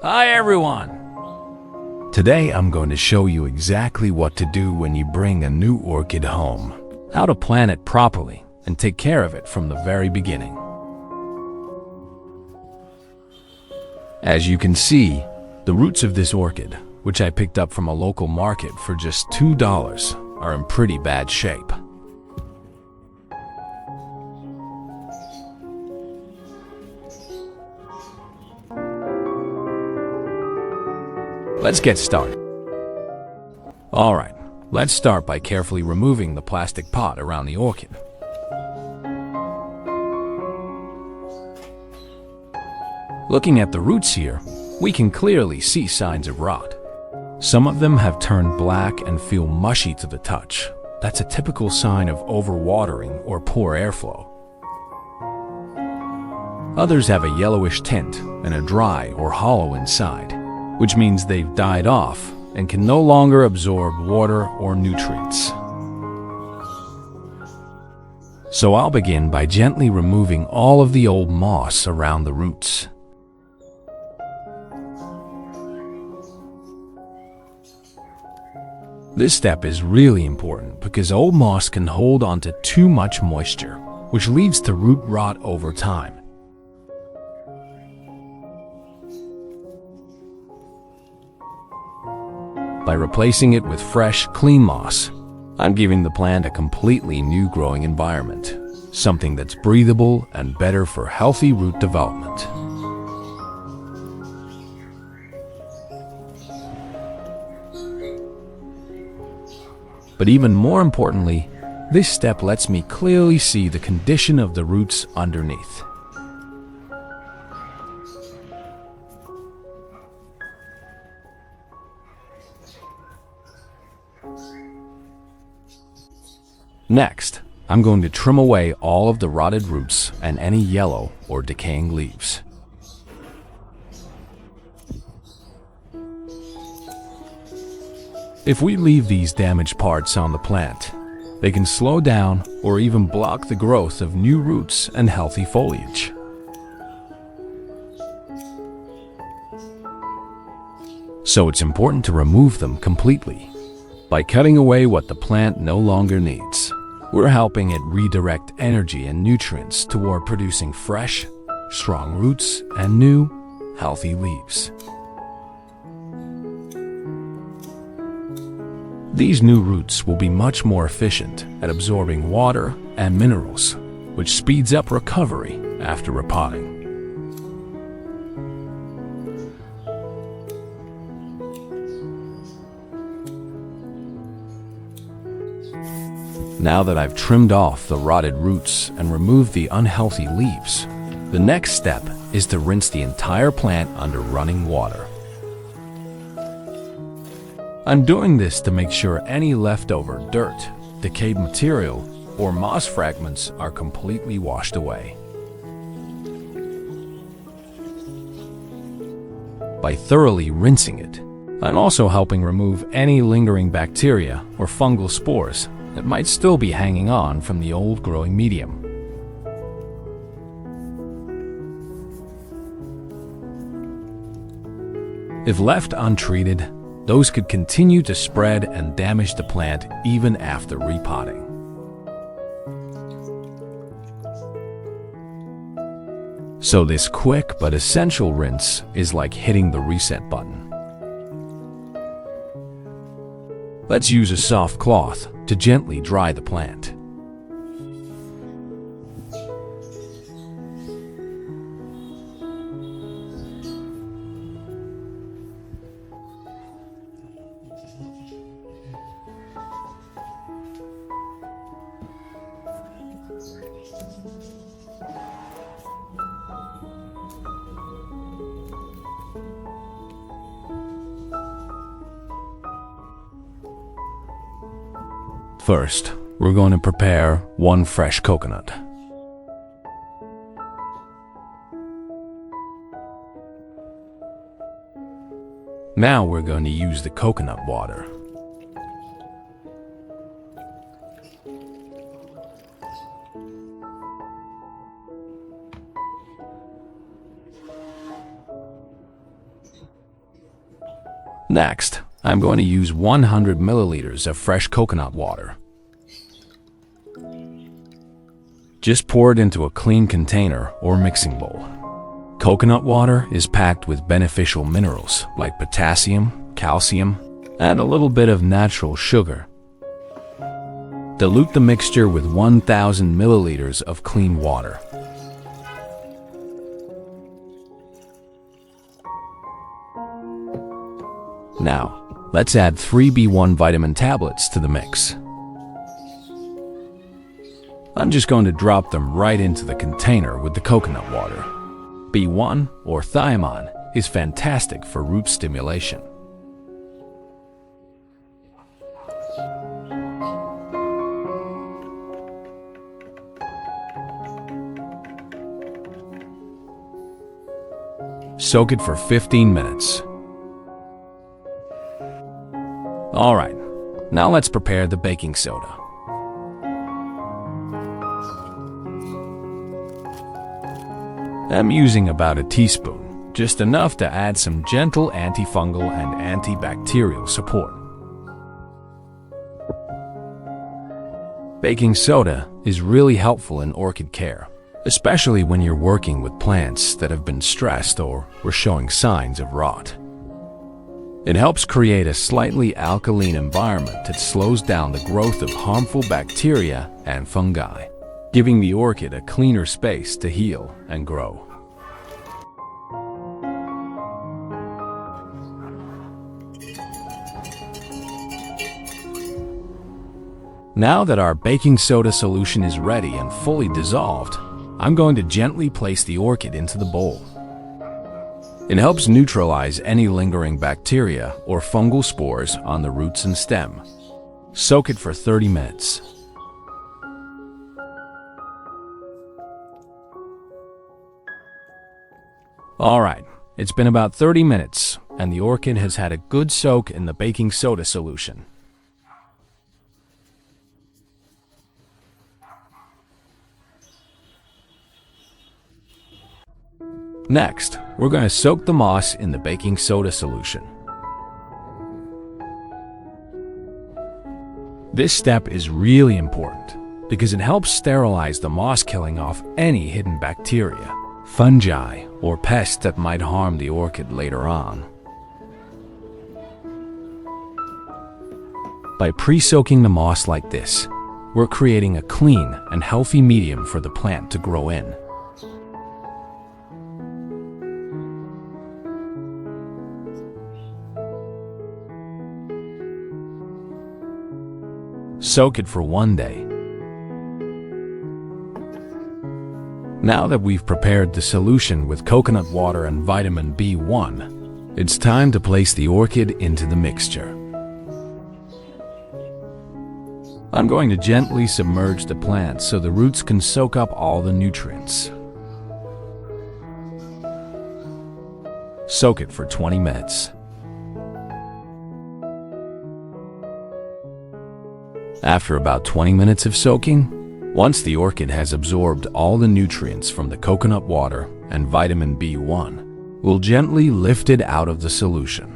Hi everyone! Today I'm going to show you exactly what to do when you bring a new orchid home, how to plant it properly, and take care of it from the very beginning. As you can see, the roots of this orchid, which I picked up from a local market for just $2, are in pretty bad shape. Let's get started. Alright, let's start by carefully removing the plastic pot around the orchid. Looking at the roots here, we can clearly see signs of rot. Some of them have turned black and feel mushy to the touch. That's a typical sign of overwatering or poor airflow. Others have a yellowish tint and are dry or hollow inside, which means they've died off and can no longer absorb water or nutrients. So I'll begin by gently removing all of the old moss around the roots. This step is really important because old moss can hold onto too much moisture, which leads to root rot over time. By replacing it with fresh, clean moss, I'm giving the plant a completely new growing environment, something that's breathable and better for healthy root development. But even more importantly, this step lets me clearly see the condition of the roots underneath. Next, I'm going to trim away all of the rotted roots and any yellow or decaying leaves. If we leave these damaged parts on the plant, they can slow down or even block the growth of new roots and healthy foliage. So it's important to remove them completely. By cutting away what the plant no longer needs, we're helping it redirect energy and nutrients toward producing fresh, strong roots and new, healthy leaves. These new roots will be much more efficient at absorbing water and minerals, which speeds up recovery after repotting. Now that I've trimmed off the rotted roots and removed the unhealthy leaves, the next step is to rinse the entire plant under running water. I'm doing this to make sure any leftover dirt, decayed material, or moss fragments are completely washed away. By thoroughly rinsing it, I'm also helping remove any lingering bacteria or fungal spores that might still be hanging on from the old growing medium. If left untreated, those could continue to spread and damage the plant even after repotting. So this quick but essential rinse is like hitting the reset button. Let's use a soft cloth to gently dry the plant. First, we're going to prepare one fresh coconut. Now we're going to use the coconut water. Next, I'm going to use 100 milliliters of fresh coconut water. Just pour it into a clean container or mixing bowl. Coconut water is packed with beneficial minerals like potassium, calcium, and a little bit of natural sugar. Dilute the mixture with 1,000 milliliters of clean water. Now, let's add 3 B1 vitamin tablets to the mix. I'm just going to drop them right into the container with the coconut water. B1, or thiamine, is fantastic for root stimulation. Soak it for 15 minutes. Alright, now let's prepare the baking soda. I'm using about a teaspoon, just enough to add some gentle antifungal and antibacterial support. Baking soda is really helpful in orchid care, especially when you're working with plants that have been stressed or were showing signs of rot. It helps create a slightly alkaline environment that slows down the growth of harmful bacteria and fungi, giving the orchid a cleaner space to heal and grow. Now that our baking soda solution is ready and fully dissolved, I'm going to gently place the orchid into the bowl. It helps neutralize any lingering bacteria or fungal spores on the roots and stem. Soak it for 30 minutes. Alright, it's been about 30 minutes, and the orchid has had a good soak in the baking soda solution. Next, we're going to soak the moss in the baking soda solution. This step is really important because it helps sterilize the moss, killing off any hidden bacteria, fungi, or pests that might harm the orchid later on. By pre-soaking the moss like this, we're creating a clean and healthy medium for the plant to grow in. Soak it for 1 day. Now that we've prepared the solution with coconut water and vitamin B1, it's time to place the orchid into the mixture. I'm going to gently submerge the plant so the roots can soak up all the nutrients. Soak it for 20 minutes. After about 20 minutes of soaking, once the orchid has absorbed all the nutrients from the coconut water and vitamin B1, we'll gently lift it out of the solution.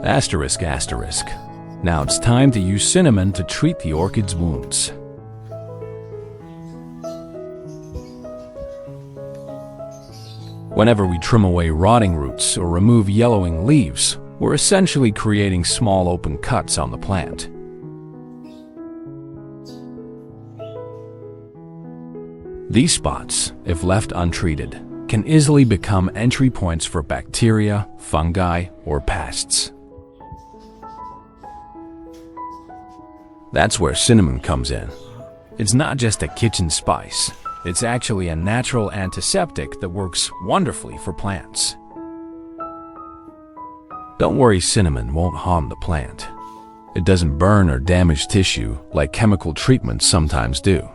Asterisk, asterisk. Now it's time to use cinnamon to treat the orchid's wounds. Whenever we trim away rotting roots or remove yellowing leaves, we're essentially creating small open cuts on the plant. These spots, if left untreated, can easily become entry points for bacteria, fungi, or pests. That's where cinnamon comes in. It's not just a kitchen spice. It's actually a natural antiseptic that works wonderfully for plants. Don't worry, cinnamon won't harm the plant. It doesn't burn or damage tissue like chemical treatments sometimes do.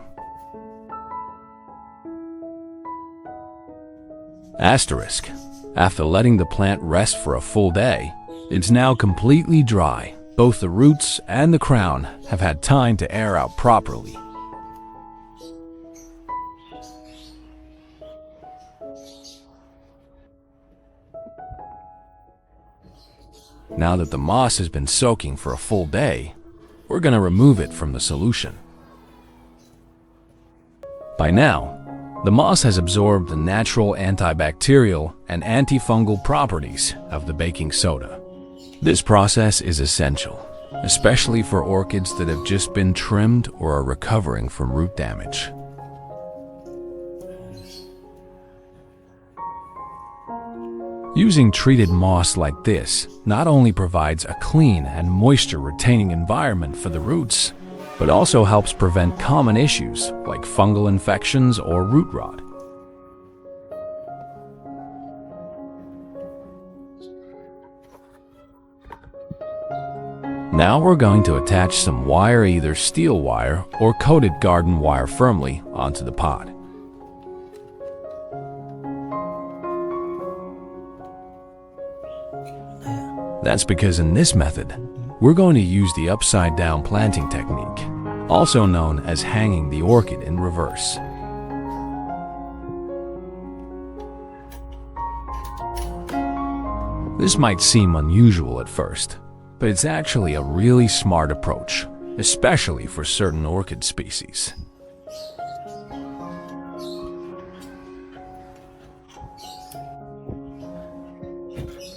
Asterisk. After letting the plant rest for a full day, it's now completely dry Both the roots and the crown have had time to air out properly. Now that the moss has been soaking for a full day, we're going to remove it from the solution. By now, the moss has absorbed the natural antibacterial and antifungal properties of the baking soda. This process is essential, especially for orchids that have just been trimmed or are recovering from root damage. Using treated moss like this not only provides a clean and moisture-retaining environment for the roots, but also helps prevent common issues like fungal infections or root rot. Now we're going to attach some wire, either steel wire or coated garden wire, firmly onto the pot. That's because in this method, we're going to use the upside-down planting technique, also known as hanging the orchid in reverse. This might seem unusual at first, but it's actually a really smart approach, especially for certain orchid species.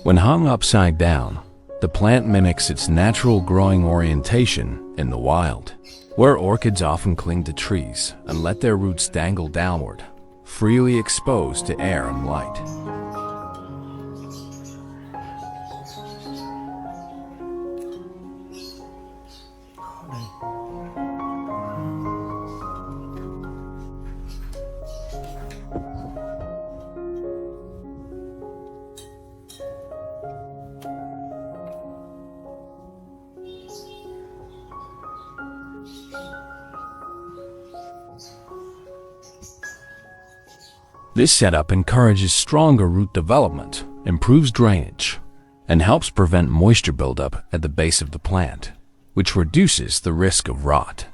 When hung upside down, the plant mimics its natural growing orientation in the wild, where orchids often cling to trees and let their roots dangle downward, freely exposed to air and light. This setup encourages stronger root development, improves drainage, and helps prevent moisture buildup at the base of the plant, which reduces the risk of rot.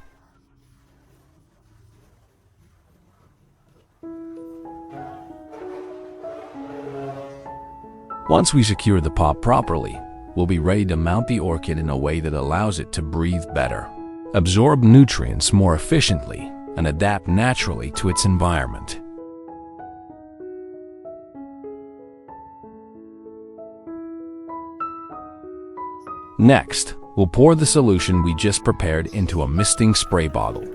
Once we secure the pot properly, we'll be ready to mount the orchid in a way that allows it to breathe better, absorb nutrients more efficiently, and adapt naturally to its environment. Next, we'll pour the solution we just prepared into a misting spray bottle.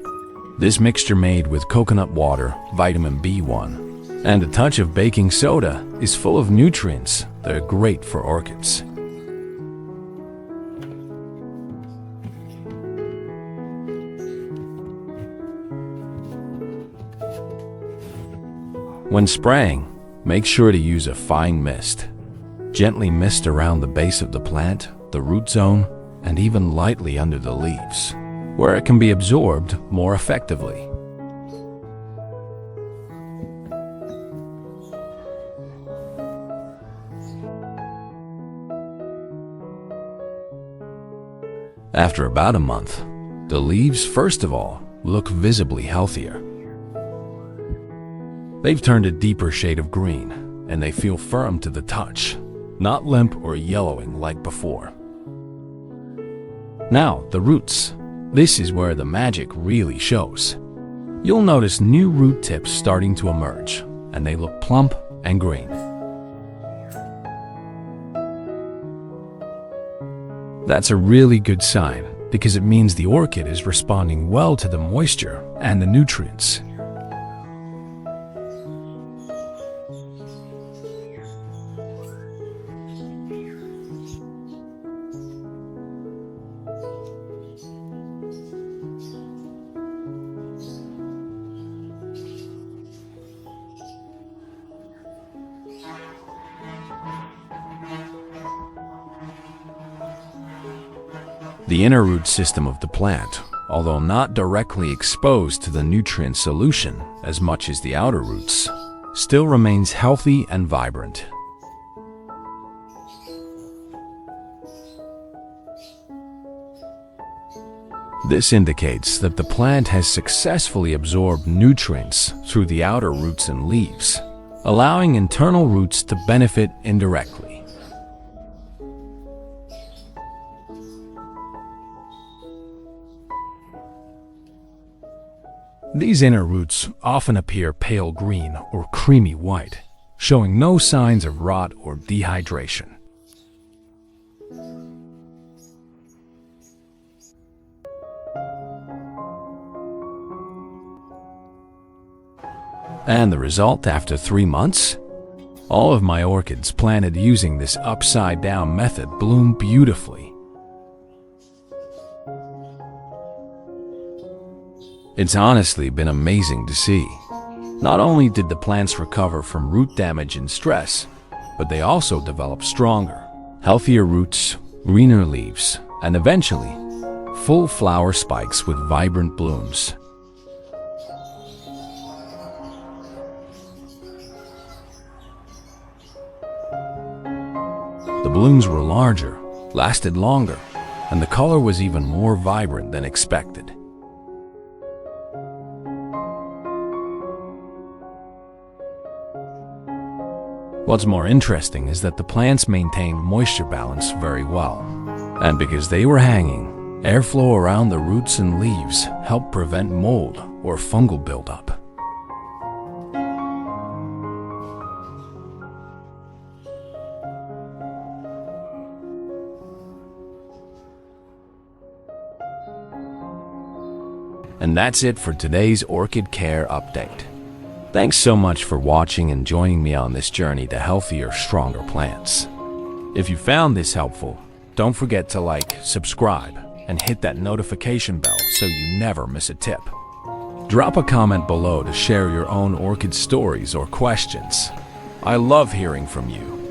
This mixture, made with coconut water, vitamin B1, and a touch of baking soda, is full of nutrients that are great for orchids. When spraying, make sure to use a fine mist. Gently mist around the base of the plant, the root zone, and even lightly under the leaves, where it can be absorbed more effectively. After about a month, the leaves, first of all, look visibly healthier. They've turned a deeper shade of green, and they feel firm to the touch, not limp or yellowing like before. Now, the roots. This is where the magic really shows. You'll notice new root tips starting to emerge, and they look plump and green. That's a really good sign, because it means the orchid is responding well to the moisture and the nutrients. The inner root system of the plant, although not directly exposed to the nutrient solution as much as the outer roots, still remains healthy and vibrant. This indicates that the plant has successfully absorbed nutrients through the outer roots and leaves, allowing internal roots to benefit indirectly. These inner roots often appear pale green or creamy white, showing no signs of rot or dehydration. And the result after 3 months? All of my orchids planted using this upside-down method bloom beautifully. It's honestly been amazing to see. Not only did the plants recover from root damage and stress, but they also developed stronger, healthier roots, greener leaves, and eventually, full flower spikes with vibrant blooms. The blooms were larger, lasted longer, and the color was even more vibrant than expected. What's more interesting is that the plants maintained moisture balance very well. And because they were hanging, airflow around the roots and leaves helped prevent mold or fungal buildup. And that's it for today's orchid care update. Thanks so much for watching and joining me on this journey to healthier, stronger plants. If you found this helpful, don't forget to like, subscribe, and hit that notification bell so you never miss a tip. Drop a comment below to share your own orchid stories or questions. I love hearing from you.